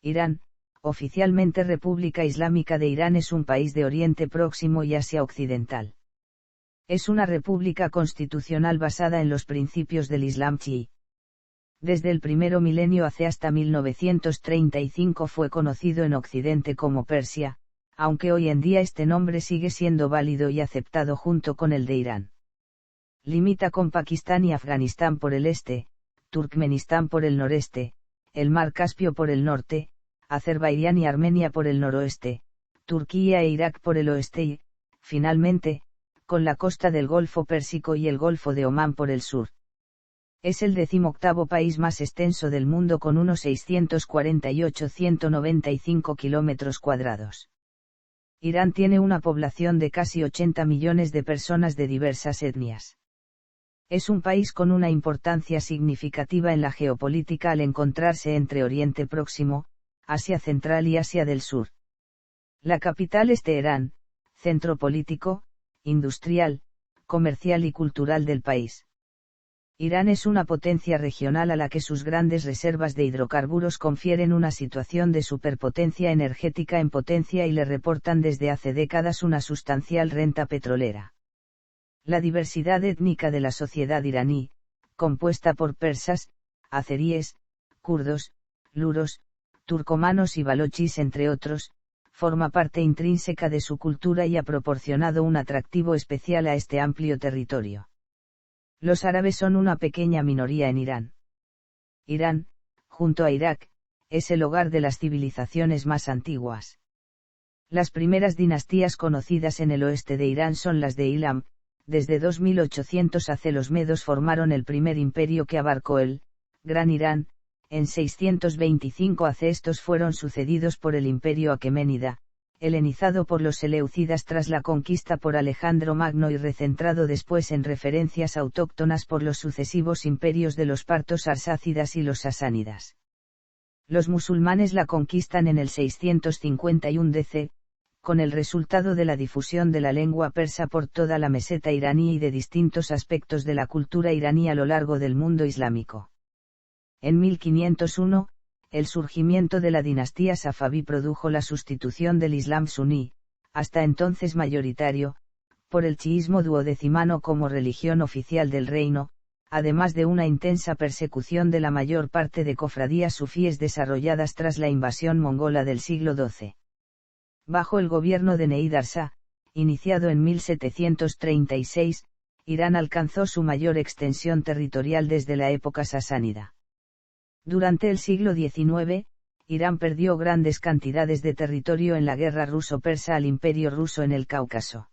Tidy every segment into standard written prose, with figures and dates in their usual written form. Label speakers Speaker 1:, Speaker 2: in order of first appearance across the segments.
Speaker 1: Irán, oficialmente República Islámica de Irán, es un país de Oriente Próximo y Asia Occidental. Es una república constitucional basada en los principios del Islam chií. Desde el primero milenio hace hasta 1935 fue conocido en Occidente como Persia, aunque hoy en día este nombre sigue siendo válido y aceptado junto con el de Irán. Limita con Pakistán y Afganistán por el este, Turkmenistán por el noreste, el mar Caspio por el norte, Azerbaiyán y Armenia por el noroeste, Turquía e Irak por el oeste y, finalmente, con la costa del Golfo Pérsico y el Golfo de Omán por el sur. Es el 18º país más extenso del mundo con unos 648.195 kilómetros cuadrados. Irán tiene una población de casi 80 millones de personas de diversas etnias. Es un país con una importancia significativa en la geopolítica al encontrarse entre Oriente Próximo, Asia Central y Asia del Sur. La capital es Teherán, centro político, industrial, comercial y cultural del país. Irán es una potencia regional a la que sus grandes reservas de hidrocarburos confieren una situación de superpotencia energética en potencia y le reportan desde hace décadas una sustancial renta petrolera. La diversidad étnica de la sociedad iraní, compuesta por persas, azeríes, kurdos, luros, turcomanos y balochis entre otros, forma parte intrínseca de su cultura y ha proporcionado un atractivo especial a este amplio territorio. Los árabes son una pequeña minoría en Irán. Irán, junto a Irak, es el hogar de las civilizaciones más antiguas. Las primeras dinastías conocidas en el oeste de Irán son las de Ilam. Desde 2800 AC los medos formaron el primer imperio que abarcó el Gran Irán. En 625 AC estos fueron sucedidos por el imperio aqueménida, helenizado por los seleucidas tras la conquista por Alejandro Magno y recentrado después en referencias autóctonas por los sucesivos imperios de los partos arsácidas y los sasánidas. Los musulmanes la conquistan en el 651 DC, con el resultado de la difusión de la lengua persa por toda la meseta iraní y de distintos aspectos de la cultura iraní a lo largo del mundo islámico. En 1501, el surgimiento de la dinastía safabí produjo la sustitución del Islam suní, hasta entonces mayoritario, por el chiismo duodecimano como religión oficial del reino, además de una intensa persecución de la mayor parte de cofradías sufíes desarrolladas tras la invasión mongola del siglo XII. Bajo el gobierno de Neidar Shah, iniciado en 1736, Irán alcanzó su mayor extensión territorial desde la época sasánida. Durante el siglo XIX, Irán perdió grandes cantidades de territorio en la guerra ruso-persa al Imperio ruso en el Cáucaso.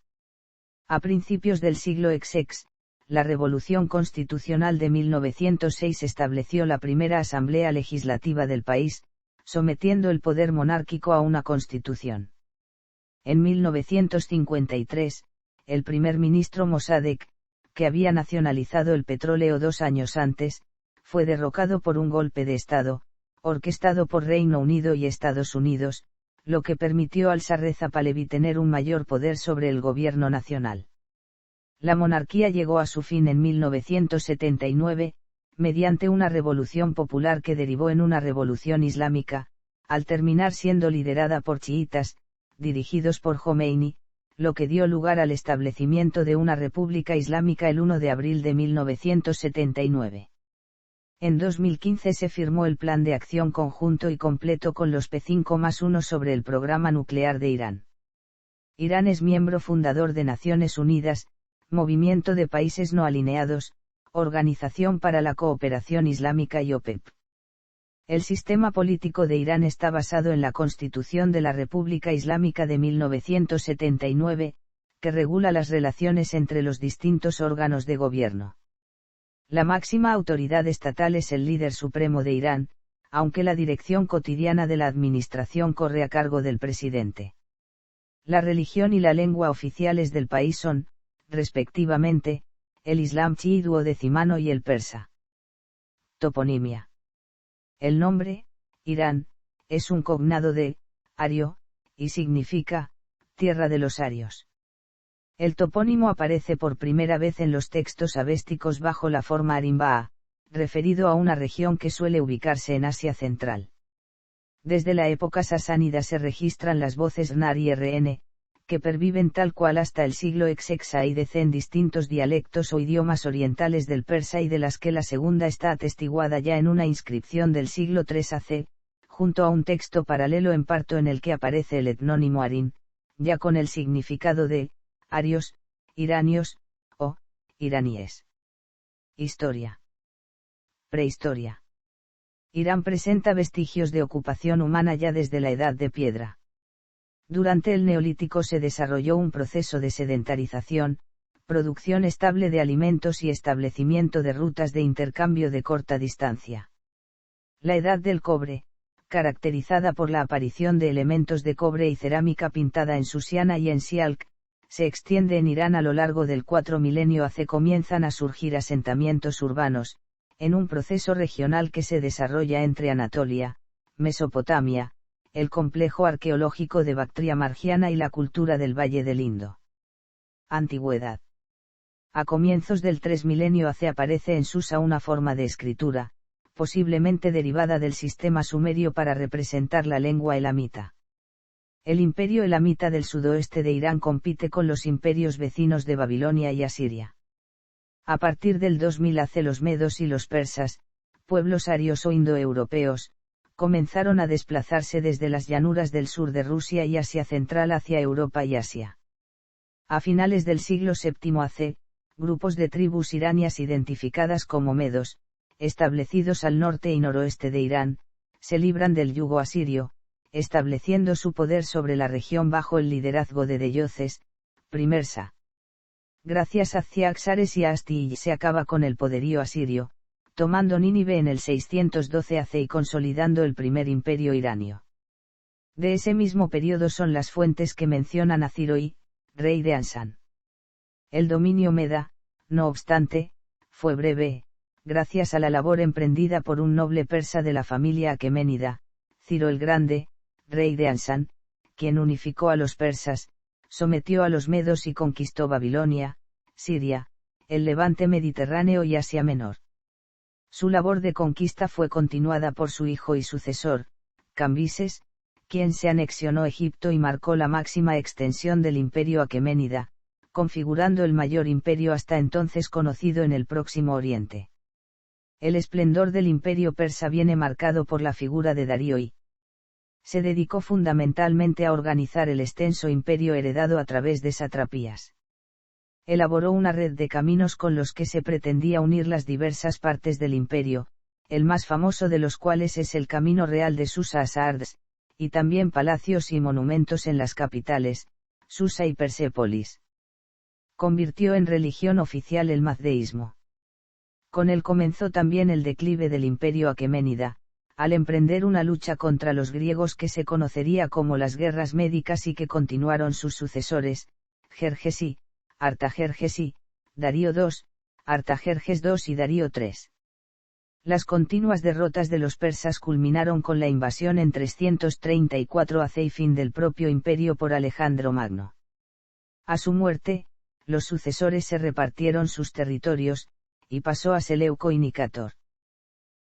Speaker 1: A principios del siglo XX, la Revolución Constitucional de 1906 estableció la primera asamblea legislativa del país, sometiendo el poder monárquico a una constitución. En 1953, el primer ministro Mossadegh, que había nacionalizado el petróleo 2 años antes, fue derrocado por un golpe de Estado, orquestado por Reino Unido y Estados Unidos, lo que permitió al Shah Reza Pahlaví tener un mayor poder sobre el gobierno nacional. La monarquía llegó a su fin en 1979, mediante una revolución popular que derivó en una revolución islámica, al terminar siendo liderada por chiitas, dirigidos por Jomeini, lo que dio lugar al establecimiento de una república islámica el 1 de abril de 1979. En 2015 se firmó el Plan de Acción Conjunto y Completo con los P5+1 sobre el programa nuclear de Irán. Irán es miembro fundador de Naciones Unidas, Movimiento de Países No Alineados, Organización para la Cooperación Islámica y OPEP. El sistema político de Irán está basado en la Constitución de la República Islámica de 1979, que regula las relaciones entre los distintos órganos de gobierno. La máxima autoridad estatal es el líder supremo de Irán, aunque la dirección cotidiana de la administración corre a cargo del presidente. La religión y la lengua oficiales del país son, respectivamente, el Islam chií duodecimano y el persa. Toponimia. El nombre, Irán, es un cognado de, ario, y significa, tierra de los arios. El topónimo aparece por primera vez en los textos avésticos bajo la forma Arimbaa, referido a una región que suele ubicarse en Asia Central. Desde la época sasánida se registran las voces Nar y Rn, que perviven tal cual hasta el siglo XXAIDC en distintos dialectos o idiomas orientales del persa, y de las que la segunda está atestiguada ya en una inscripción del siglo III AC, junto a un texto paralelo en parto en el que aparece el etnónimo Arin, ya con el significado de arios, iranios, o iraníes. Historia. Prehistoria. Irán presenta vestigios de ocupación humana ya desde la Edad de Piedra. Durante el Neolítico se desarrolló un proceso de sedentarización, producción estable de alimentos y establecimiento de rutas de intercambio de corta distancia. La Edad del Cobre, caracterizada por la aparición de elementos de cobre y cerámica pintada en Susiana y en Sialk, se extiende en Irán a lo largo del 4 milenio AC. Comienzan a surgir asentamientos urbanos, en un proceso regional que se desarrolla entre Anatolia, Mesopotamia, el complejo arqueológico de Bactria Margiana y la cultura del Valle del Indo. Antigüedad. A comienzos del 3 milenio AC aparece en Susa una forma de escritura, posiblemente derivada del sistema sumerio para representar la lengua elamita. El imperio elamita del sudoeste de Irán compite con los imperios vecinos de Babilonia y Asiria. A partir del 2000 AC los medos y los persas, pueblos arios o indoeuropeos, comenzaron a desplazarse desde las llanuras del sur de Rusia y Asia Central hacia Europa y Asia. A finales del siglo VII AC, grupos de tribus iranias identificadas como medos, establecidos al norte y noroeste de Irán, se libran del yugo asirio, estableciendo su poder sobre la región bajo el liderazgo de Deyoces, Primersa. Gracias a Ciaxares y a Asti se acaba con el poderío asirio, tomando Nínive en el 612 AC y consolidando el primer imperio iranio. De ese mismo periodo son las fuentes que mencionan a Ciro I, rey de Ansán. El dominio meda, no obstante, fue breve, gracias a la labor emprendida por un noble persa de la familia aqueménida, Ciro el Grande, rey de Ansán, quien unificó a los persas, sometió a los medos y conquistó Babilonia, Siria, el levante mediterráneo y Asia Menor. Su labor de conquista fue continuada por su hijo y sucesor, Cambises, quien se anexionó Egipto y marcó la máxima extensión del imperio aqueménida, configurando el mayor imperio hasta entonces conocido en el Próximo Oriente. El esplendor del imperio persa viene marcado por la figura de Darío I. Se dedicó fundamentalmente a organizar el extenso imperio heredado a través de satrapías. Elaboró una red de caminos con los que se pretendía unir las diversas partes del imperio, el más famoso de los cuales es el Camino Real de Susa a Sardes, y también palacios y monumentos en las capitales, Susa y Persépolis. Convirtió en religión oficial el mazdeísmo. Con él comenzó también el declive del imperio aqueménida, al emprender una lucha contra los griegos que se conocería como las guerras médicas y que continuaron sus sucesores, Jerjes I, Artajerjes I, Darío II, Artajerjes II y Darío III. Las continuas derrotas de los persas culminaron con la invasión en 334 AC y fin del propio imperio por Alejandro Magno. A su muerte, los sucesores se repartieron sus territorios, y pasó a Seleuco y Nicátor.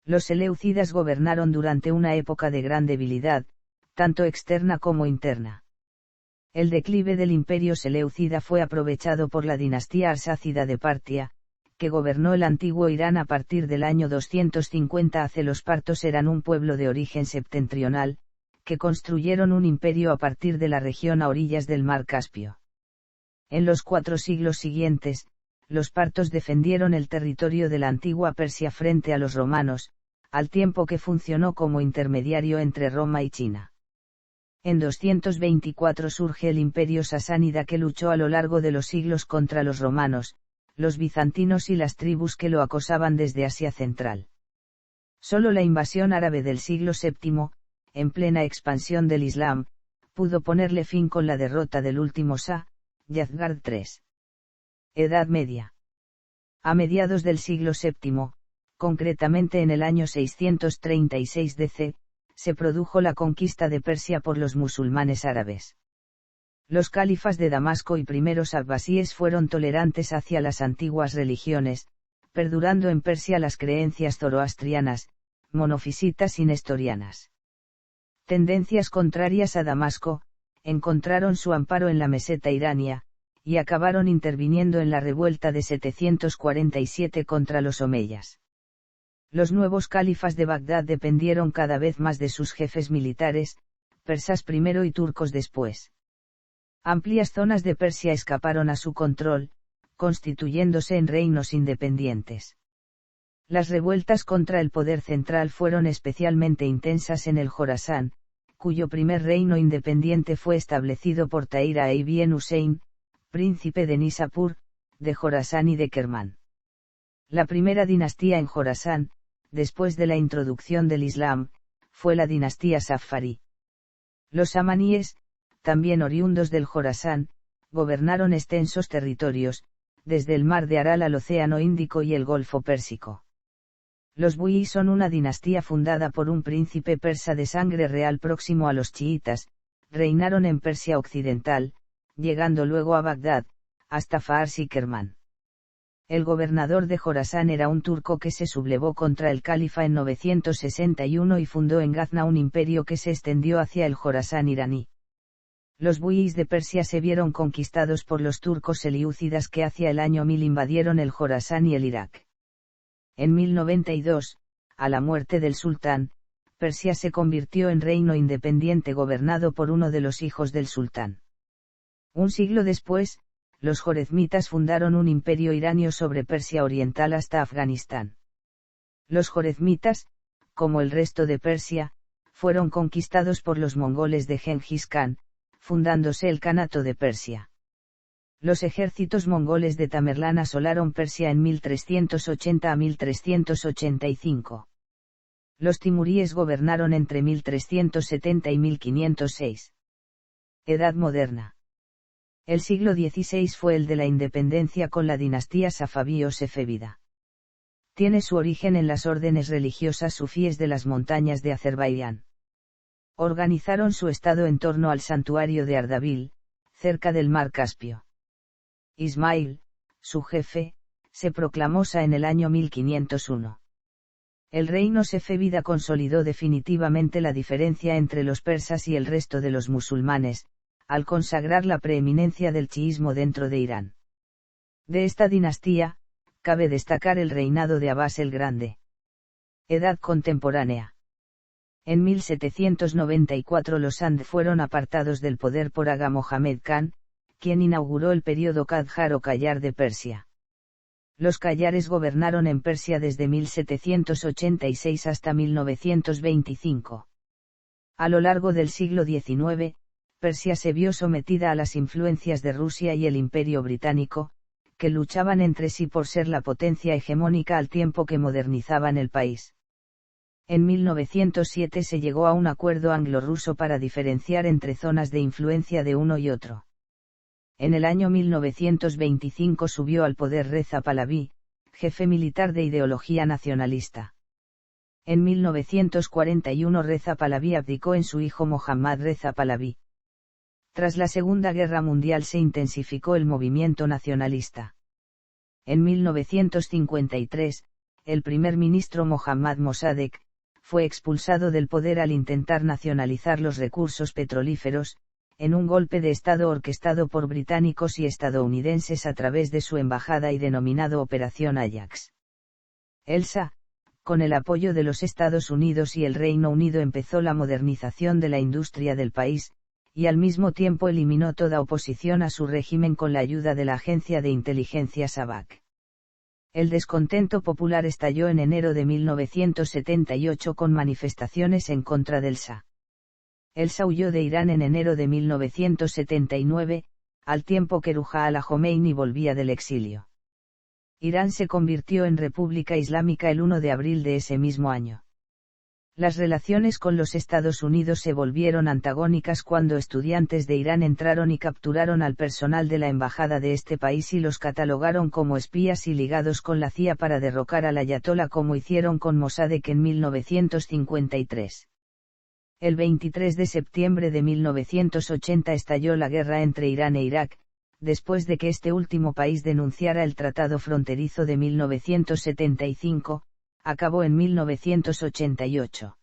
Speaker 1: Los seleucidas gobernaron durante una época de gran debilidad, tanto externa como interna. El declive del imperio seleucida fue aprovechado por la dinastía arsácida de Partia, que gobernó el antiguo Irán a partir del año 250 AC. Los partos eran un pueblo de origen septentrional, que construyeron un imperio a partir de la región a orillas del mar Caspio. En los 4 siglos siguientes, los partos defendieron el territorio de la antigua Persia frente a los romanos, al tiempo que funcionó como intermediario entre Roma y China. En 224 surge el imperio sasánida que luchó a lo largo de los siglos contra los romanos, los bizantinos y las tribus que lo acosaban desde Asia Central. Solo la invasión árabe del siglo VII, en plena expansión del Islam, pudo ponerle fin con la derrota del último Shah, Yazdgard III. Edad Media. A mediados del siglo VII, concretamente en el año 636 DC, se produjo la conquista de Persia por los musulmanes árabes. Los califas de Damasco y primeros abbasíes fueron tolerantes hacia las antiguas religiones, perdurando en Persia las creencias zoroastrianas, monofisitas y nestorianas. Tendencias contrarias a Damasco, encontraron su amparo en la meseta irania, y acabaron interviniendo en la revuelta de 747 contra los omeyas. Los nuevos califas de Bagdad dependieron cada vez más de sus jefes militares, persas primero y turcos después. Amplias zonas de Persia escaparon a su control, constituyéndose en reinos independientes. Las revueltas contra el poder central fueron especialmente intensas en el Jorasán, cuyo primer reino independiente fue establecido por Tahir ibn Hussein, príncipe de Nisapur, de Jorasán y de Kermán. La primera dinastía en Jorasán, después de la introducción del Islam, fue la dinastía Safarí. Los samaníes, también oriundos del Jorasán, gobernaron extensos territorios, desde el mar de Aral al Océano Índico y el Golfo Pérsico. Los buíes son una dinastía fundada por un príncipe persa de sangre real próximo a los chiitas, reinaron en Persia occidental, llegando luego a Bagdad, hasta Fars y Kermán. El gobernador de Jorasán era un turco que se sublevó contra el califa en 961 y fundó en Gazna un imperio que se extendió hacia el Jorasán iraní. Los buíes de Persia se vieron conquistados por los turcos seliúcidas que hacia el año 1000 invadieron el Jorasán y el Irak. En 1092, a la muerte del sultán, Persia se convirtió en reino independiente gobernado por uno de los hijos del sultán. Un siglo después, los jorezmitas fundaron un imperio iranio sobre Persia oriental hasta Afganistán. Los jorezmitas, como el resto de Persia, fueron conquistados por los mongoles de Gengis Khan, fundándose el Kanato de Persia. Los ejércitos mongoles de Tamerlán asolaron Persia en 1380 a 1385. Los timuríes gobernaron entre 1370 y 1506. Edad moderna. El siglo XVI fue el de la independencia con la dinastía safabí o sefevida. Tiene su origen en las órdenes religiosas sufíes de las montañas de Azerbaiyán. Organizaron su estado en torno al santuario de Ardabil, cerca del mar Caspio. Ismail, su jefe, se proclamó Shah en el año 1501. El reino sefevida consolidó definitivamente la diferencia entre los persas y el resto de los musulmanes, al consagrar la preeminencia del chiismo dentro de Irán. De esta dinastía, cabe destacar el reinado de Abbas el Grande. Edad contemporánea. En 1794 los Sand fueron apartados del poder por Aga Mohamed Khan, quien inauguró el período Qadjar o Qallar de Persia. Los Qallares gobernaron en Persia desde 1786 hasta 1925. A lo largo del siglo XIX, Persia se vio sometida a las influencias de Rusia y el Imperio Británico, que luchaban entre sí por ser la potencia hegemónica al tiempo que modernizaban el país. En 1907 se llegó a un acuerdo anglo-ruso para diferenciar entre zonas de influencia de uno y otro. En el año 1925 subió al poder Reza Pahlaví, jefe militar de ideología nacionalista. En 1941 Reza Pahlaví abdicó en su hijo Mohammad Reza Pahlaví. Tras la Segunda Guerra Mundial se intensificó el movimiento nacionalista. En 1953, el primer ministro Mohammad Mossadegh fue expulsado del poder al intentar nacionalizar los recursos petrolíferos, en un golpe de Estado orquestado por británicos y estadounidenses a través de su embajada y denominado Operación Ajax. El Shah, con el apoyo de los Estados Unidos y el Reino Unido, empezó la modernización de la industria del país, y al mismo tiempo eliminó toda oposición a su régimen con la ayuda de la agencia de inteligencia SAVAK. El descontento popular estalló en enero de 1978 con manifestaciones en contra del Shah. El Shah huyó de Irán en enero de 1979, al tiempo que Ruhollah Jomeini volvía del exilio. Irán se convirtió en República Islámica el 1 de abril de ese mismo año. Las relaciones con los Estados Unidos se volvieron antagónicas cuando estudiantes de Irán entraron y capturaron al personal de la embajada de este país y los catalogaron como espías y ligados con la CIA para derrocar al ayatolá, como hicieron con Mossadegh en 1953. El 23 de septiembre de 1980 estalló la guerra entre Irán e Irak, después de que este último país denunciara el Tratado Fronterizo de 1975, acabó en 1988.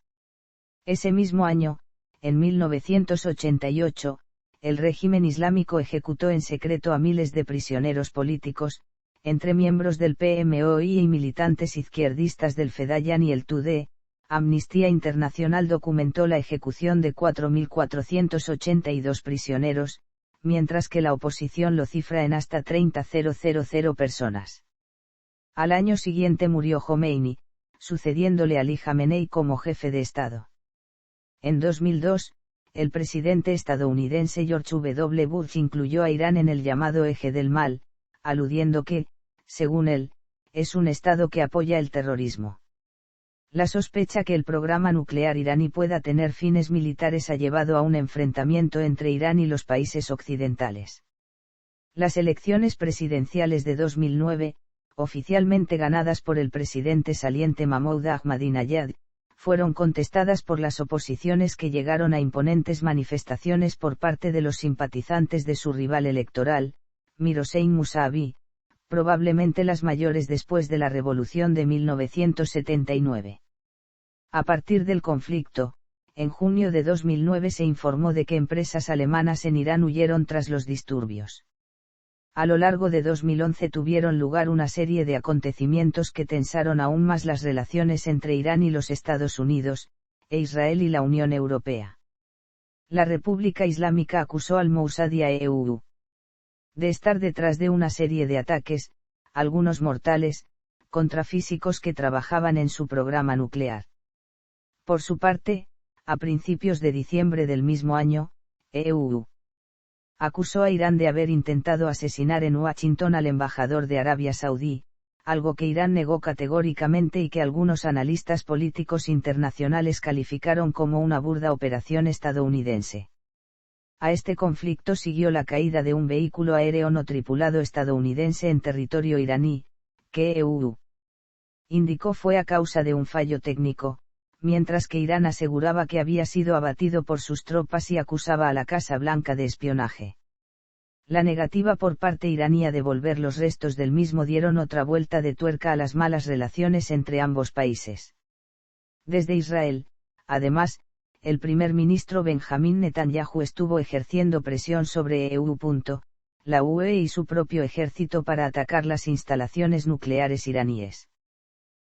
Speaker 1: Ese mismo año, En 1988, el régimen islámico ejecutó en secreto a miles de prisioneros políticos, entre miembros del PMOI y militantes izquierdistas del Fedayan y el TUDE. Amnistía Internacional documentó la ejecución de 4.482 prisioneros, mientras que la oposición lo cifra en hasta 30.000 personas. Al año siguiente murió Jomeini, sucediéndole a Ali Jamenei como jefe de Estado. En 2002, el presidente estadounidense George W. Bush incluyó a Irán en el llamado eje del mal, aludiendo que, según él, es un Estado que apoya el terrorismo. La sospecha que el programa nuclear iraní pueda tener fines militares ha llevado a un enfrentamiento entre Irán y los países occidentales. Las elecciones presidenciales de 2009, oficialmente ganadas por el presidente saliente Mahmoud Ahmadinejad, fueron contestadas por las oposiciones que llegaron a imponentes manifestaciones por parte de los simpatizantes de su rival electoral, Mir Hossein Mousavi, probablemente las mayores después de la revolución de 1979. A partir del conflicto, en junio de 2009 se informó de que empresas alemanas en Irán huyeron tras los disturbios. A lo largo de 2011 tuvieron lugar una serie de acontecimientos que tensaron aún más las relaciones entre Irán y los Estados Unidos, e Israel y la Unión Europea. La República Islámica acusó al Mossad y a EU de estar detrás de una serie de ataques, algunos mortales, contra físicos que trabajaban en su programa nuclear. Por su parte, a principios de diciembre del mismo año, EU acusó a Irán de haber intentado asesinar en Washington al embajador de Arabia Saudí, algo que Irán negó categóricamente y que algunos analistas políticos internacionales calificaron como una burda operación estadounidense. A este conflicto siguió la caída de un vehículo aéreo no tripulado estadounidense en territorio iraní, que EU indicó fue a causa de un fallo técnico, mientras que Irán aseguraba que había sido abatido por sus tropas y acusaba a la Casa Blanca de espionaje. La negativa por parte iraní a devolver los restos del mismo dieron otra vuelta de tuerca a las malas relaciones entre ambos países. Desde Israel, además, el primer ministro Benjamín Netanyahu estuvo ejerciendo presión sobre EU. La UE y su propio ejército para atacar las instalaciones nucleares iraníes.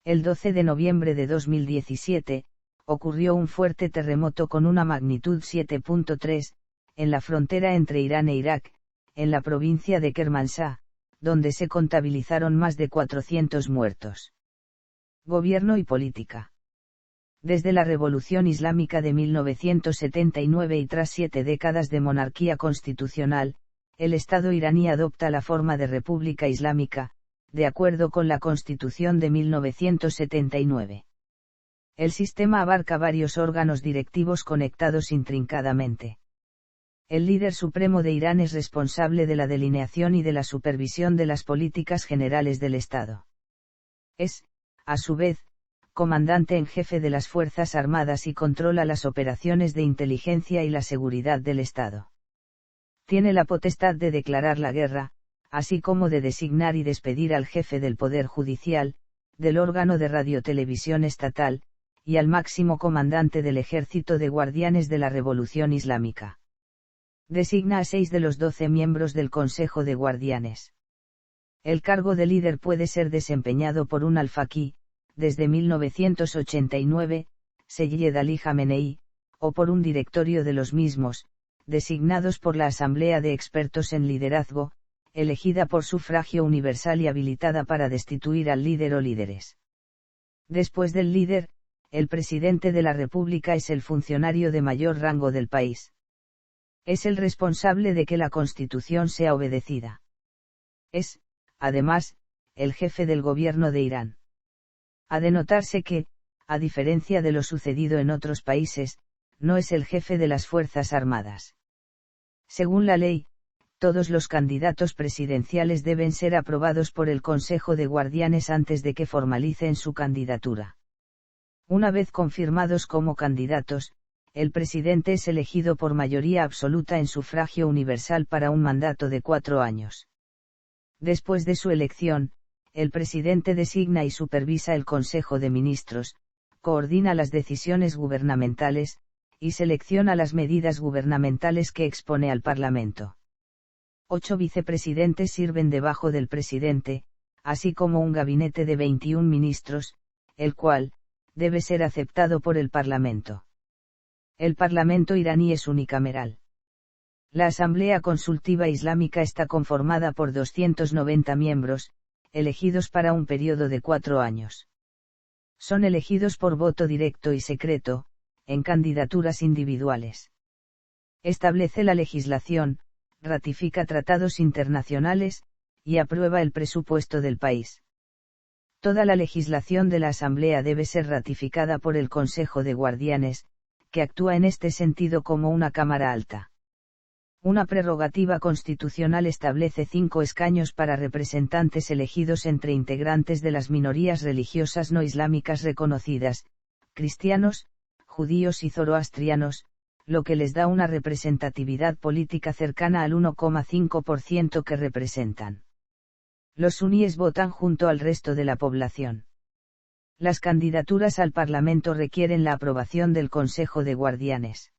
Speaker 1: El 12 de noviembre de 2017, ocurrió un fuerte terremoto con una magnitud 7.3, en la frontera entre Irán e Irak, en la provincia de Kermanshah, donde se contabilizaron más de 400 muertos. Gobierno y política. Desde la Revolución Islámica de 1979 y tras 7 décadas de monarquía constitucional, el Estado iraní adopta la forma de República Islámica, de acuerdo con la Constitución de 1979. El sistema abarca varios órganos directivos conectados intrincadamente. El líder supremo de Irán es responsable de la delineación y de la supervisión de las políticas generales del Estado. Es, a su vez, comandante en jefe de las Fuerzas Armadas y controla las operaciones de inteligencia y la seguridad del Estado. Tiene la potestad de declarar la guerra, así como de designar y despedir al jefe del Poder Judicial, del órgano de radiotelevisión estatal, y al máximo comandante del Ejército de Guardianes de la Revolución Islámica. Designa a 6 de los 12 miembros del Consejo de Guardianes. El cargo de líder puede ser desempeñado por un alfaquí, desde 1989, Seyyed Ali Jamenei, o por un directorio de los mismos, designados por la Asamblea de Expertos en Liderazgo, elegida por sufragio universal y habilitada para destituir al líder o líderes. Después del líder, el presidente de la República es el funcionario de mayor rango del país. Es el responsable de que la Constitución sea obedecida. Es, además, el jefe del gobierno de Irán. Ha de notarse que, a diferencia de lo sucedido en otros países, no es el jefe de las Fuerzas Armadas. Según la ley, todos los candidatos presidenciales deben ser aprobados por el Consejo de Guardianes antes de que formalicen su candidatura. Una vez confirmados como candidatos, el presidente es elegido por mayoría absoluta en sufragio universal para un mandato de 4 años. Después de su elección, el presidente designa y supervisa el Consejo de Ministros, coordina las decisiones gubernamentales, y selecciona las medidas gubernamentales que expone al Parlamento. 8 vicepresidentes sirven debajo del presidente, así como un gabinete de 21 ministros, el cual debe ser aceptado por el Parlamento. El Parlamento iraní es unicameral. La Asamblea Consultiva Islámica está conformada por 290 miembros, elegidos para un periodo de 4 años. Son elegidos por voto directo y secreto, en candidaturas individuales. Establece la legislación, ratifica tratados internacionales, y aprueba el presupuesto del país. Toda la legislación de la Asamblea debe ser ratificada por el Consejo de Guardianes, que actúa en este sentido como una Cámara Alta. Una prerrogativa constitucional establece 5 escaños para representantes elegidos entre integrantes de las minorías religiosas no islámicas reconocidas, cristianos, judíos y zoroastrianos, lo que les da una representatividad política cercana al 1,5% que representan. Los suníes votan junto al resto de la población. Las candidaturas al Parlamento requieren la aprobación del Consejo de Guardianes.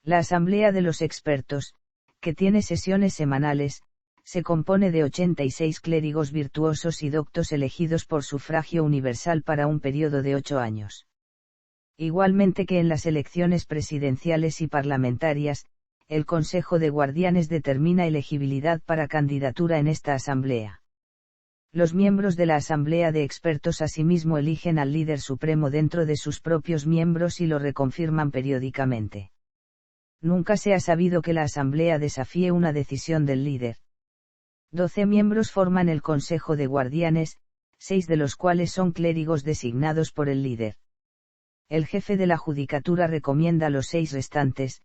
Speaker 1: La Asamblea de los Expertos, que tiene sesiones semanales, se compone de 86 clérigos virtuosos y doctos elegidos por sufragio universal para un periodo de 8 años. Igualmente que en las elecciones presidenciales y parlamentarias, el Consejo de Guardianes determina elegibilidad para candidatura en esta Asamblea. Los miembros de la Asamblea de Expertos asimismo eligen al líder supremo dentro de sus propios miembros y lo reconfirman periódicamente. Nunca se ha sabido que la Asamblea desafíe una decisión del líder. 12 miembros forman el Consejo de Guardianes, 6 de los cuales son clérigos designados por el líder. El jefe de la judicatura recomienda a los 6 restantes,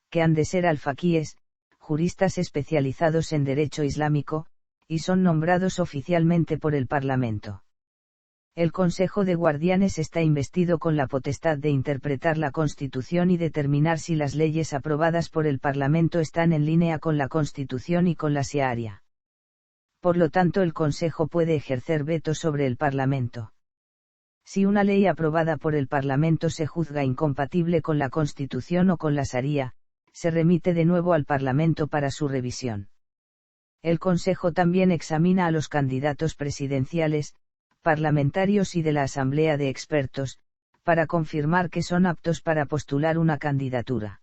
Speaker 1: que han de ser alfaquíes, juristas especializados en derecho islámico, y son nombrados oficialmente por el Parlamento. El Consejo de Guardianes está investido con la potestad de interpretar la Constitución y determinar si las leyes aprobadas por el Parlamento están en línea con la Constitución y con la Sharia. Por lo tanto, el Consejo puede ejercer veto sobre el Parlamento. Si una ley aprobada por el Parlamento se juzga incompatible con la Constitución o con la Sharia, se remite de nuevo al Parlamento para su revisión. El Consejo también examina a los candidatos presidenciales, parlamentarios y de la Asamblea de Expertos, para confirmar que son aptos para postular una candidatura.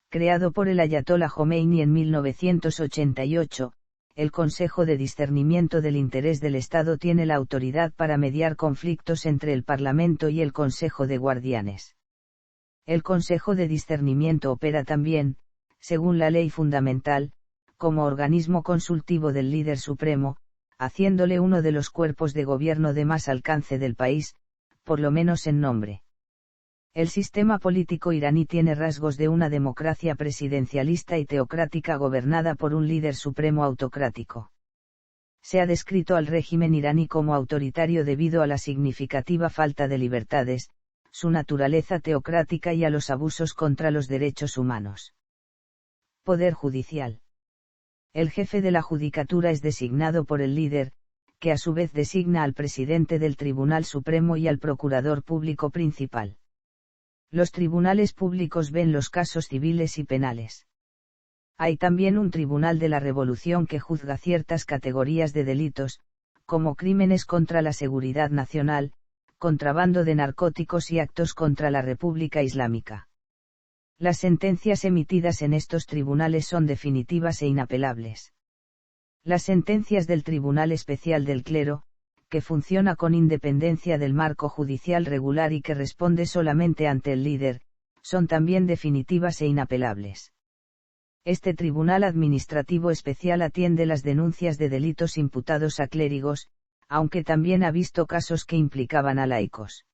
Speaker 1: Creado por el Ayatollah Jomeini en 1988, el Consejo de Discernimiento del Interés del Estado tiene la autoridad para mediar conflictos entre el Parlamento y el Consejo de Guardianes. El Consejo de Discernimiento opera también, según la ley fundamental, como organismo consultivo del líder supremo, haciéndole uno de los cuerpos de gobierno de más alcance del país, por lo menos en nombre. El sistema político iraní tiene rasgos de una democracia presidencialista y teocrática gobernada por un líder supremo autocrático. Se ha descrito al régimen iraní como autoritario debido a la significativa falta de libertades, su naturaleza teocrática y a los abusos contra los derechos humanos. Poder judicial. El jefe de la judicatura es designado por el líder, que a su vez designa al presidente del Tribunal Supremo y al procurador público principal. Los tribunales públicos ven los casos civiles y penales. Hay también un tribunal de la revolución que juzga ciertas categorías de delitos, como crímenes contra la seguridad nacional, contrabando de narcóticos y actos contra la República Islámica. Las sentencias emitidas en estos tribunales son definitivas e inapelables. Las sentencias del Tribunal Especial del Clero, que funciona con independencia del marco judicial regular y que responde solamente ante el líder, son también definitivas e inapelables. Este Tribunal Administrativo Especial atiende las denuncias de delitos imputados a clérigos, aunque también ha visto casos que implicaban a laicos.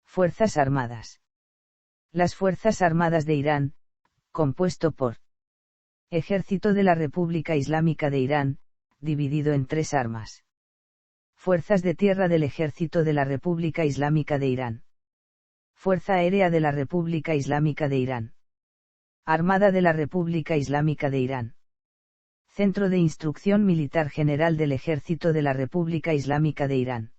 Speaker 1: Fuerzas Armadas. Las Fuerzas Armadas de Irán, compuesto por Ejército de la República Islámica de Irán, dividido en 3 armas. Fuerzas de Tierra del Ejército de la República Islámica de Irán. Fuerza Aérea de la República Islámica de Irán. Armada de la República Islámica de Irán. Centro de Instrucción Militar General del Ejército de la República Islámica de Irán.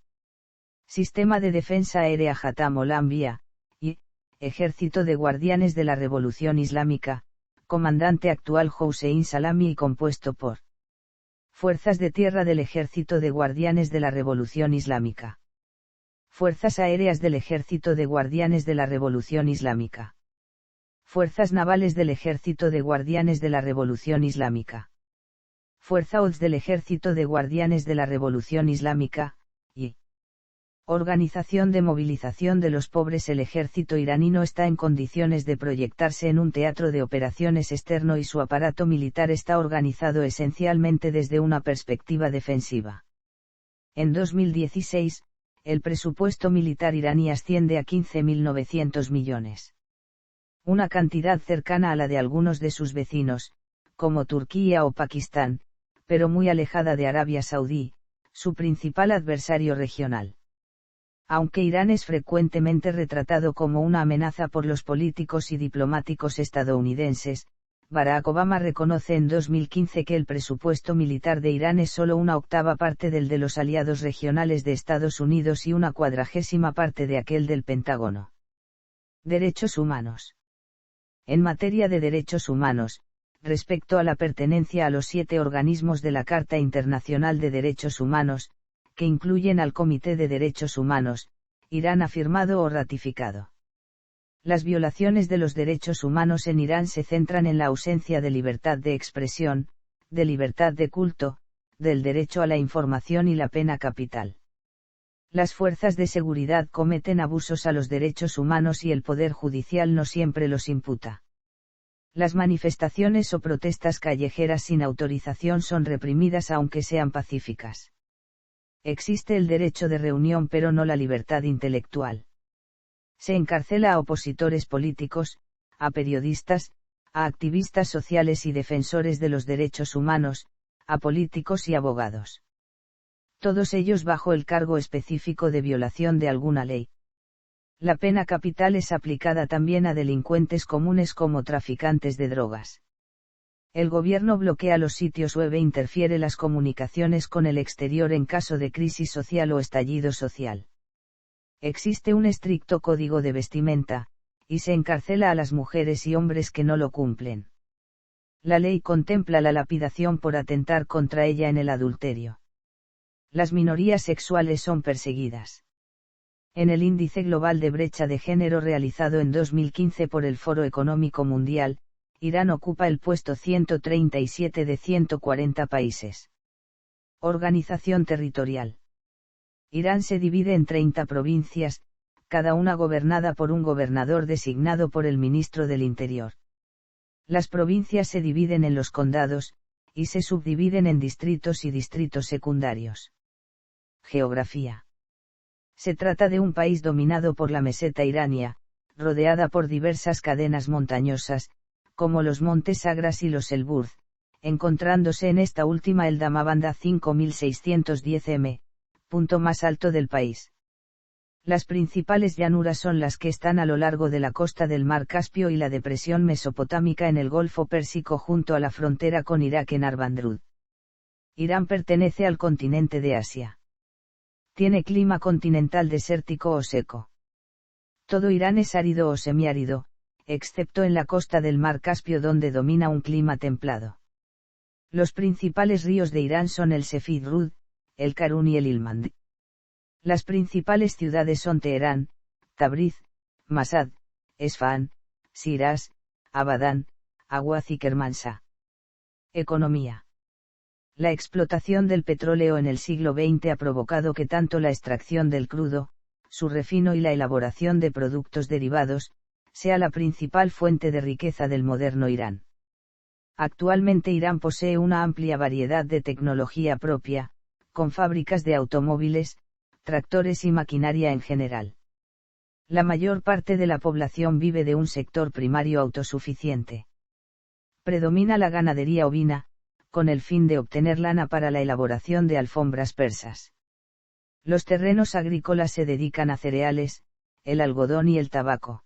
Speaker 1: Sistema de Defensa Aérea Hatam ol-Anbiya, y Ejército de Guardianes de la Revolución Islámica, comandante actual Hossein Salami y compuesto por Fuerzas de Tierra del Ejército de Guardianes de la Revolución Islámica. Fuerzas Aéreas del Ejército de Guardianes de la Revolución Islámica. Fuerzas Navales del Ejército de Guardianes de la Revolución Islámica. Fuerza Ods del Ejército de Guardianes de la Revolución Islámica, y Organización de Movilización de los Pobres. El ejército iraní no está en condiciones de proyectarse en un teatro de operaciones externo y su aparato militar está organizado esencialmente desde una perspectiva defensiva. En 2016, el presupuesto militar iraní asciende a 15.900 millones. Una cantidad cercana a la de algunos de sus vecinos, como Turquía o Pakistán, pero muy alejada de Arabia Saudí, su principal adversario regional. Aunque Irán es frecuentemente retratado como una amenaza por los políticos y diplomáticos estadounidenses, Barack Obama reconoce en 2015 que el presupuesto militar de Irán es solo una octava parte del de los aliados regionales de Estados Unidos y una 40ª parte de aquel del Pentágono. Derechos humanos. En materia de derechos humanos, respecto a la pertenencia a los 7 organismos de la Carta Internacional de Derechos Humanos, que incluyen al Comité de Derechos Humanos, Irán ha firmado o ratificado. Las violaciones de los derechos humanos en Irán se centran en la ausencia de libertad de expresión, de libertad de culto, del derecho a la información y la pena capital. Las fuerzas de seguridad cometen abusos a los derechos humanos y el Poder Judicial no siempre los imputa. Las manifestaciones o protestas callejeras sin autorización son reprimidas aunque sean pacíficas. Existe el derecho de reunión pero no la libertad intelectual. Se encarcela a opositores políticos, a periodistas, a activistas sociales y defensores de los derechos humanos, a políticos y abogados. Todos ellos bajo el cargo específico de violación de alguna ley. La pena capital es aplicada también a delincuentes comunes como traficantes de drogas. El gobierno bloquea los sitios web e interfiere las comunicaciones con el exterior en caso de crisis social o estallido social. Existe un estricto código de vestimenta, y se encarcela a las mujeres y hombres que no lo cumplen. La ley contempla la lapidación por atentar contra ella en el adulterio. Las minorías sexuales son perseguidas. En el índice global de brecha de género realizado en 2015 por el Foro Económico Mundial, Irán ocupa el puesto 137 de 140 países. Organización territorial. Irán se divide en 30 provincias, cada una gobernada por un gobernador designado por el ministro del Interior. Las provincias se dividen en los condados, y se subdividen en distritos y distritos secundarios. Geografía. Se trata de un país dominado por la meseta irania, rodeada por diversas cadenas montañosas, como los montes Agras y los Elburz, encontrándose en esta última el Damavanda 5610 m, punto más alto del país. Las principales llanuras son las que están a lo largo de la costa del Mar Caspio y la depresión mesopotámica en el Golfo Pérsico junto a la frontera con Irak en Arbandrud. Irán pertenece al continente de Asia. Tiene clima continental desértico o seco. Todo Irán es árido o semiárido, excepto en la costa del Mar Caspio donde domina un clima templado. Los principales ríos de Irán son el Sefid Rud, el Karun y el Ilmand. Las principales ciudades son Teherán, Tabriz, Masad, Esfahan, Shiraz, Abadán, Aguaz y Kermanshah. Economía. La explotación del petróleo en el siglo XX ha provocado que tanto la extracción del crudo, su refino y la elaboración de productos derivados, sea la principal fuente de riqueza del moderno Irán. Actualmente Irán posee una amplia variedad de tecnología propia, con fábricas de automóviles, tractores y maquinaria en general. La mayor parte de la población vive de un sector primario autosuficiente. Predomina la ganadería ovina, con el fin de obtener lana para la elaboración de alfombras persas. Los terrenos agrícolas se dedican a cereales, el algodón y el tabaco.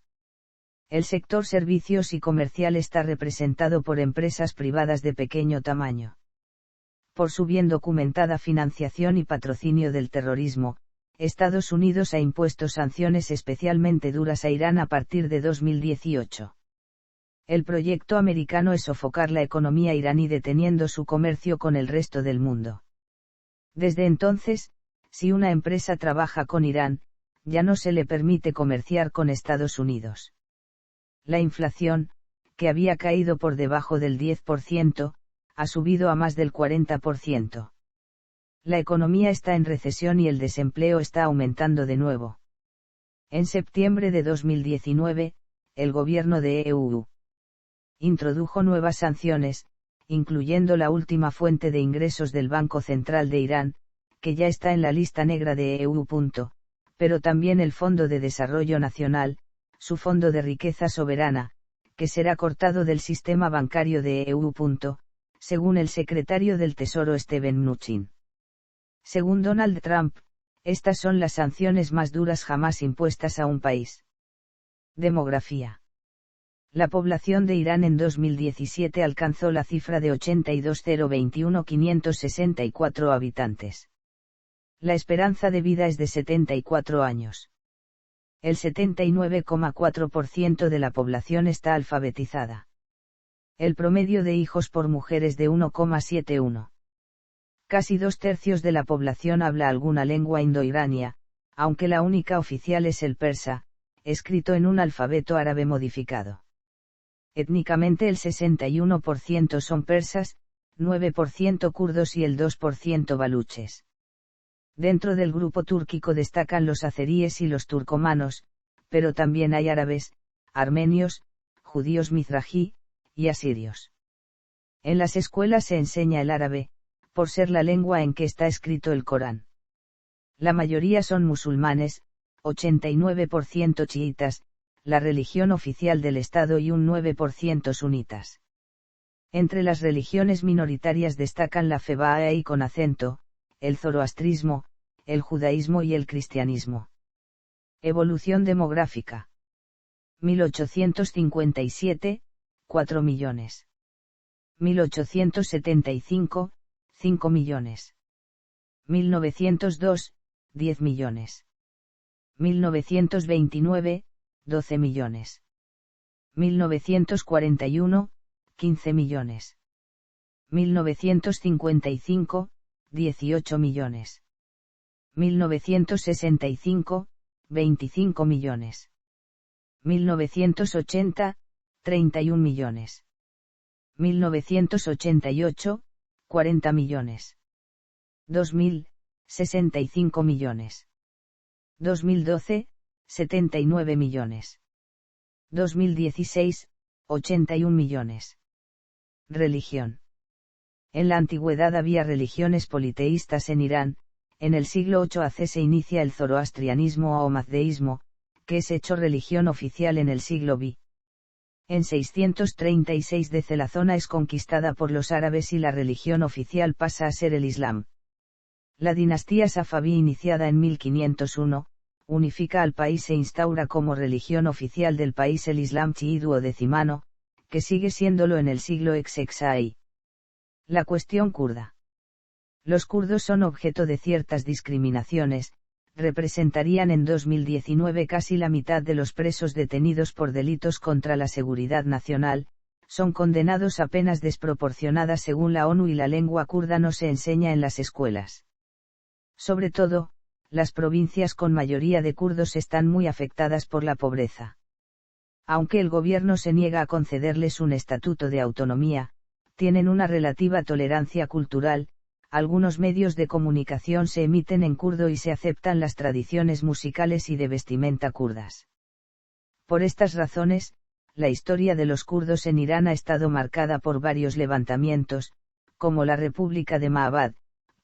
Speaker 1: El sector servicios y comercial está representado por empresas privadas de pequeño tamaño. Por su bien documentada financiación y patrocinio del terrorismo, Estados Unidos ha impuesto sanciones especialmente duras a Irán a partir de 2018. El proyecto americano es sofocar la economía iraní deteniendo su comercio con el resto del mundo. Desde entonces, si una empresa trabaja con Irán, ya no se le permite comerciar con Estados Unidos. La inflación, que había caído por debajo del 10%, ha subido a más del 40%. La economía está en recesión y el desempleo está aumentando de nuevo. En septiembre de 2019, el gobierno de EU introdujo nuevas sanciones, incluyendo la última fuente de ingresos del Banco Central de Irán, que ya está en la lista negra de EU. Pero también el Fondo de Desarrollo Nacional, su fondo de riqueza soberana, que será cortado del sistema bancario de EU. Según el secretario del Tesoro Steven Mnuchin. Según Donald Trump, estas son las sanciones más duras jamás impuestas a un país. Demografía. La población de Irán en 2017 alcanzó la cifra de 82.021.564 habitantes. La esperanza de vida es de 74 años. El 79,4% de la población está alfabetizada. El promedio de hijos por mujer es de 1,71. Casi 2/3 de la población habla alguna lengua indoirania, aunque la única oficial es el persa, escrito en un alfabeto árabe modificado. Étnicamente el 61% son persas, 9% kurdos y el 2% baluches. Dentro del grupo túrquico destacan los azeríes y los turcomanos, pero también hay árabes, armenios, judíos mizrají, y asirios. En las escuelas se enseña el árabe, por ser la lengua en que está escrito el Corán. La mayoría son musulmanes, 89% chiitas, la religión oficial del Estado y un 9% sunitas. Entre las religiones minoritarias destacan la fe bahá'í con acento, el zoroastrismo, el judaísmo y el cristianismo. Evolución demográfica. 1857, 4 millones. 1875, 5 millones. 1902, 10 millones. 1929, 12 millones. 1941, 15 millones. 1955, 18 millones. 1965, 25 millones. 1980, 31 millones. 1988, 40 millones. 2000, 65 millones. 2012, 79 millones. 2016, 81 millones. Religión. En la antigüedad había religiones politeístas en Irán. En el siglo VIII AC se inicia el zoroastrianismo o mazdeísmo, que es hecho religión oficial en el siglo V. En 636 DC la zona es conquistada por los árabes y la religión oficial pasa a ser el Islam. La dinastía Safabí iniciada en 1501, unifica al país e instaura como religión oficial del país el Islam chií duodecimano, que sigue siéndolo en el siglo XXI. La cuestión kurda. Los kurdos son objeto de ciertas discriminaciones, representarían en 2019 casi la mitad de los presos detenidos por delitos contra la seguridad nacional, son condenados a penas desproporcionadas según la ONU y la lengua kurda no se enseña en las escuelas. Sobre todo, las provincias con mayoría de kurdos están muy afectadas por la pobreza. Aunque el gobierno se niega a concederles un estatuto de autonomía, tienen una relativa tolerancia cultural. Algunos medios de comunicación se emiten en kurdo y se aceptan las tradiciones musicales y de vestimenta kurdas. Por estas razones, la historia de los kurdos en Irán ha estado marcada por varios levantamientos, como la República de Maabad,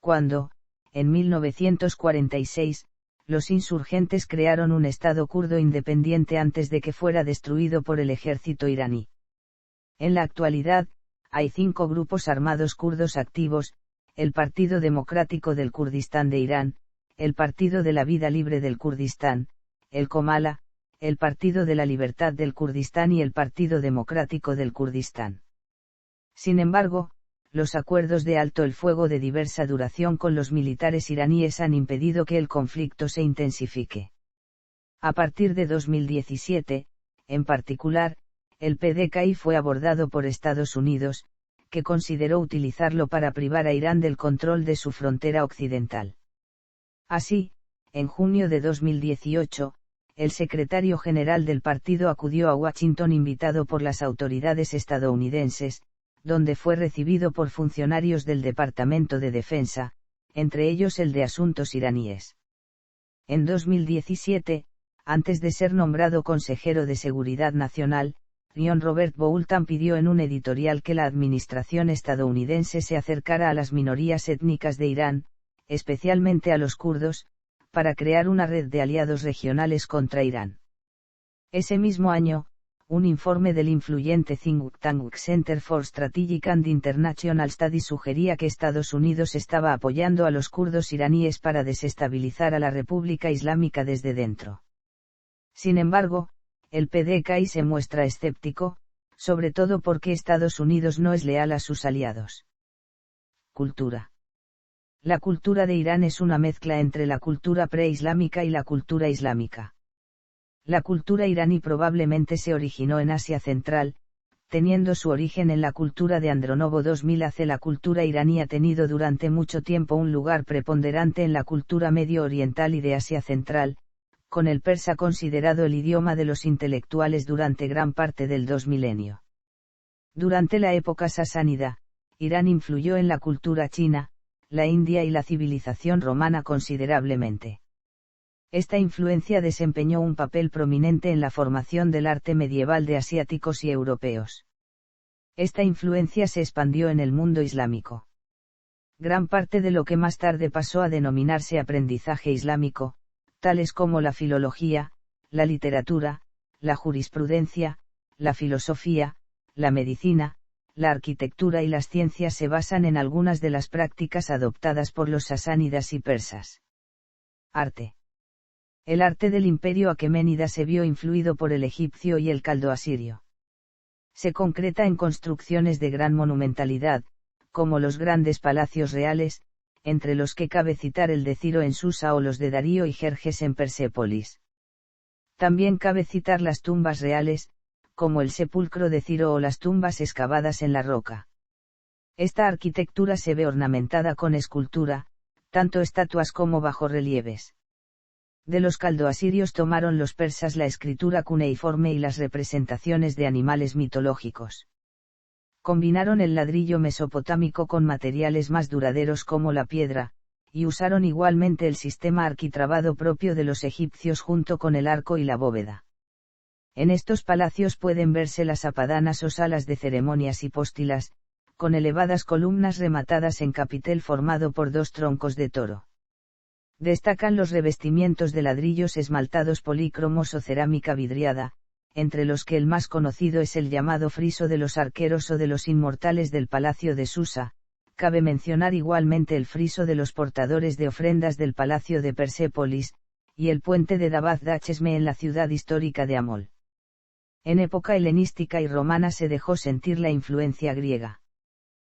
Speaker 1: cuando, en 1946, los insurgentes crearon un estado kurdo independiente antes de que fuera destruido por el ejército iraní. En la actualidad, hay 5 grupos armados kurdos activos: el Partido Democrático del Kurdistán de Irán, el Partido de la Vida Libre del Kurdistán, el Komala, el Partido de la Libertad del Kurdistán y el Partido Democrático del Kurdistán. Sin embargo, los acuerdos de alto el fuego de diversa duración con los militares iraníes han impedido que el conflicto se intensifique. A partir de 2017, en particular, el PDCAI fue abordado por Estados Unidos, que consideró utilizarlo para privar a Irán del control de su frontera occidental. Así, en junio de 2018, el secretario general del partido acudió a Washington invitado por las autoridades estadounidenses, donde fue recibido por funcionarios del Departamento de Defensa, entre ellos el de Asuntos Iraníes. En 2017, antes de ser nombrado consejero de Seguridad Nacional, John Robert Bolton pidió en un editorial que la administración estadounidense se acercara a las minorías étnicas de Irán, especialmente a los kurdos, para crear una red de aliados regionales contra Irán. Ese mismo año, un informe del influyente think tank Center for Strategic and International Studies sugería que Estados Unidos estaba apoyando a los kurdos iraníes para desestabilizar a la República Islámica desde dentro. Sin embargo, el PDCAI se muestra escéptico, sobre todo porque Estados Unidos no es leal a sus aliados. Cultura. La cultura de Irán es una mezcla entre la cultura preislámica y la cultura islámica. La cultura iraní probablemente se originó en Asia Central, teniendo su origen en la cultura de Andronovo 2000 AC. La cultura iraní ha tenido durante mucho tiempo un lugar preponderante en la cultura medio oriental y de Asia Central, con el persa considerado el idioma de los intelectuales durante gran parte del 2 milenio. Durante la época sasánida, Irán influyó en la cultura china, la India y la civilización romana considerablemente. Esta influencia desempeñó un papel prominente en la formación del arte medieval de asiáticos y europeos. Esta influencia se expandió en el mundo islámico. Gran parte de lo que más tarde pasó a denominarse aprendizaje islámico, tales como la filología, la literatura, la jurisprudencia, la filosofía, la medicina, la arquitectura y las ciencias se basan en algunas de las prácticas adoptadas por los sasánidas y persas. Arte. El arte del imperio aqueménida se vio influido por el egipcio y el caldo-asirio. Se concreta en construcciones de gran monumentalidad, como los grandes palacios reales, entre los que cabe citar el de Ciro en Susa o los de Darío y Jerjes en Persépolis. También cabe citar las tumbas reales, como el sepulcro de Ciro o las tumbas excavadas en la roca. Esta arquitectura se ve ornamentada con escultura, tanto estatuas como bajorrelieves. De los caldoasirios tomaron los persas la escritura cuneiforme y las representaciones de animales mitológicos. Combinaron el ladrillo mesopotámico con materiales más duraderos como la piedra, y usaron igualmente el sistema arquitrabado propio de los egipcios junto con el arco y la bóveda. En estos palacios pueden verse las apadanas o salas de ceremonias hipóstilas, con elevadas columnas rematadas en capitel formado por dos troncos de toro. Destacan los revestimientos de ladrillos esmaltados polícromos o cerámica vidriada, entre los que el más conocido es el llamado friso de los arqueros o de los inmortales del Palacio de Susa. Cabe mencionar igualmente el friso de los portadores de ofrendas del Palacio de Persépolis, y el puente de Dabad-Dachesme en la ciudad histórica de Amol. En época helenística y romana se dejó sentir la influencia griega.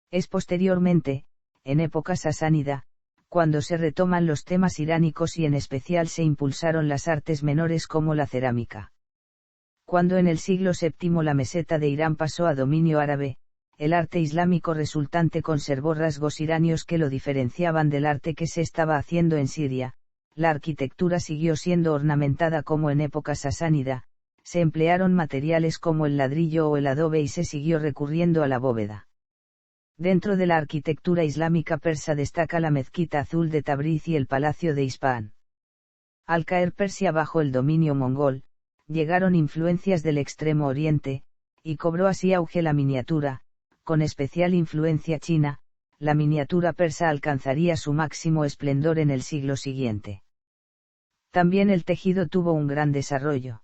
Speaker 1: Es posteriormente, en época sasánida, cuando se retoman los temas iránicos y en especial se impulsaron las artes menores como la cerámica. Cuando en el siglo VII la meseta de Irán pasó a dominio árabe, el arte islámico resultante conservó rasgos iranios que lo diferenciaban del arte que se estaba haciendo en Siria. La arquitectura siguió siendo ornamentada como en época sasánida, se emplearon materiales como el ladrillo o el adobe y se siguió recurriendo a la bóveda. Dentro de la arquitectura islámica persa destaca la mezquita azul de Tabriz y el palacio de Isfahán. Al caer Persia bajo el dominio mongol, llegaron influencias del Extremo Oriente, y cobró así auge la miniatura, con especial influencia china. La miniatura persa alcanzaría su máximo esplendor en el siglo siguiente. También el tejido tuvo un gran desarrollo.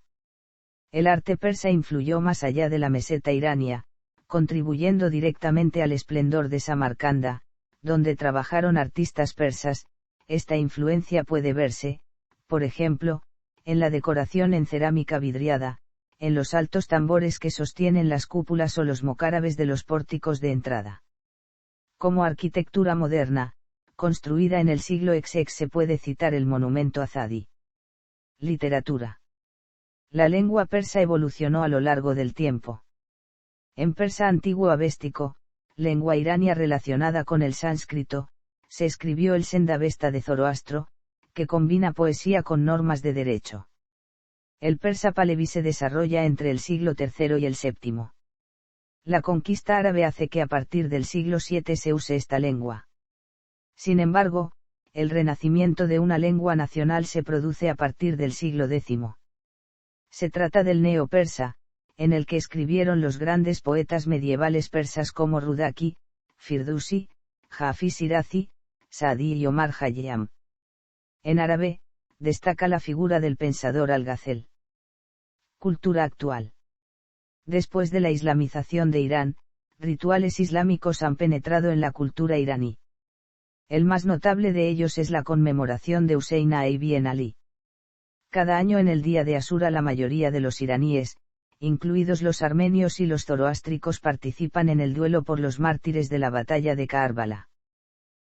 Speaker 1: El arte persa influyó más allá de la meseta irania, contribuyendo directamente al esplendor de Samarcanda, donde trabajaron artistas persas. Esta influencia puede verse, por ejemplo, en la decoración en cerámica vidriada, en los altos tambores que sostienen las cúpulas o los mocárabes de los pórticos de entrada. Como arquitectura moderna, construida en el siglo XX, se puede citar el monumento Azadi. Literatura. La lengua persa evolucionó a lo largo del tiempo. En persa antiguo avéstico, lengua irania relacionada con el sánscrito, se escribió el Sendavesta de Zoroastro, que combina poesía con normas de derecho. El persa paleví se desarrolla entre el siglo III y el VII. La conquista árabe hace que a partir del siglo VII se use esta lengua. Sin embargo, el renacimiento de una lengua nacional se produce a partir del siglo X. Se trata del neo-persa, en el que escribieron los grandes poetas medievales persas como Rudaki, Firdusi, Hafiz Irazi, Saadi y Omar Khayyam. En árabe, destaca la figura del pensador Al-Ghazal. Cultura actual. Después de la islamización de Irán, rituales islámicos han penetrado en la cultura iraní. El más notable de ellos es la conmemoración de Husein ibn Ali. Cada año en el día de Asura la mayoría de los iraníes, incluidos los armenios y los zoroástricos, participan en el duelo por los mártires de la batalla de Karbala.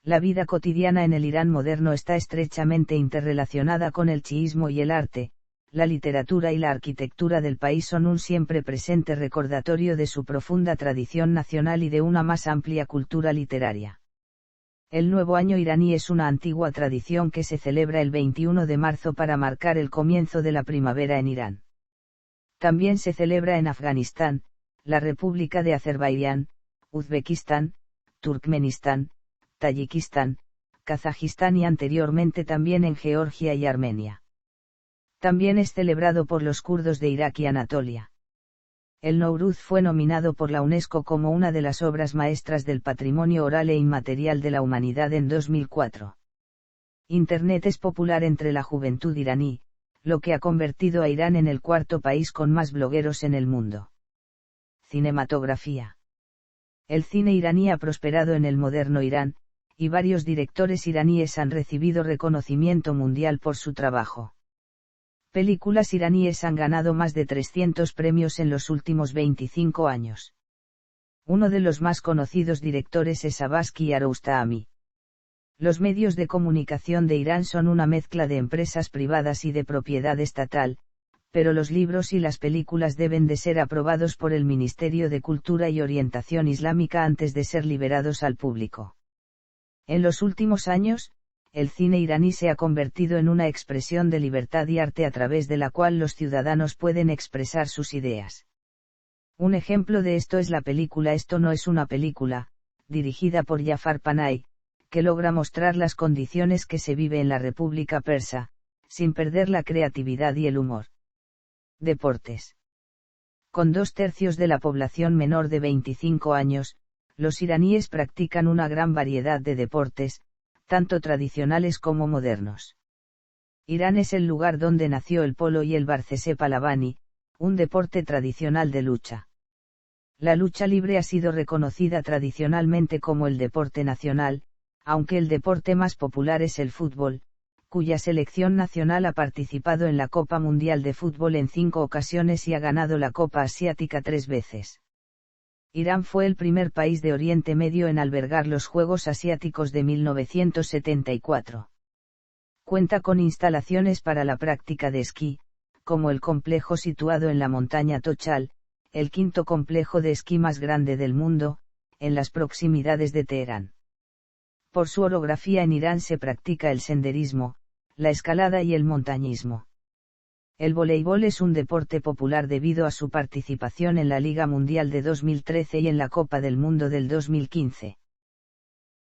Speaker 1: La vida cotidiana en el Irán moderno está estrechamente interrelacionada con el chiismo y el arte. La literatura y la arquitectura del país son un siempre presente recordatorio de su profunda tradición nacional y de una más amplia cultura literaria. El Nuevo Año iraní es una antigua tradición que se celebra el 21 de marzo para marcar el comienzo de la primavera en Irán. También se celebra en Afganistán, la República de Azerbaiyán, Uzbekistán, Turkmenistán, Tayikistán, Kazajistán y anteriormente también en Georgia y Armenia. También es celebrado por los kurdos de Irak y Anatolia. El Nowruz fue nominado por la UNESCO como una de las obras maestras del patrimonio oral e inmaterial de la humanidad en 2004. Internet es popular entre la juventud iraní, lo que ha convertido a Irán en el cuarto país con más blogueros en el mundo. Cinematografía. El cine iraní ha prosperado en el moderno Irán, y varios directores iraníes han recibido reconocimiento mundial por su trabajo. Películas iraníes han ganado más de 300 premios en los últimos 25 años. Uno de los más conocidos directores es Abbas Kiarostami. Los medios de comunicación de Irán son una mezcla de empresas privadas y de propiedad estatal, pero los libros y las películas deben de ser aprobados por el Ministerio de Cultura y Orientación Islámica antes de ser liberados al público. En los últimos años, el cine iraní se ha convertido en una expresión de libertad y arte a través de la cual los ciudadanos pueden expresar sus ideas. Un ejemplo de esto es la película Esto no es una película, dirigida por Jafar Panahi, que logra mostrar las condiciones que se vive en la República Persa, sin perder la creatividad y el humor. Deportes. Con 2/3 de la población menor de 25 años, los iraníes practican una gran variedad de deportes, tanto tradicionales como modernos. Irán es el lugar donde nació el polo y el barcese palavani, un deporte tradicional de lucha. La lucha libre ha sido reconocida tradicionalmente como el deporte nacional, aunque el deporte más popular es el fútbol, cuya selección nacional ha participado en la Copa Mundial de Fútbol en 5 ocasiones y ha ganado la Copa Asiática 3 veces. Irán fue el primer país de Oriente Medio en albergar los Juegos Asiáticos de 1974. Cuenta con instalaciones para la práctica de esquí, como el complejo situado en la montaña Tochal, el quinto complejo de esquí más grande del mundo, en las proximidades de Teherán. Por su orografía en Irán se practica el senderismo, la escalada y el montañismo. El voleibol es un deporte popular debido a su participación en la Liga Mundial de 2013 y en la Copa del Mundo del 2015.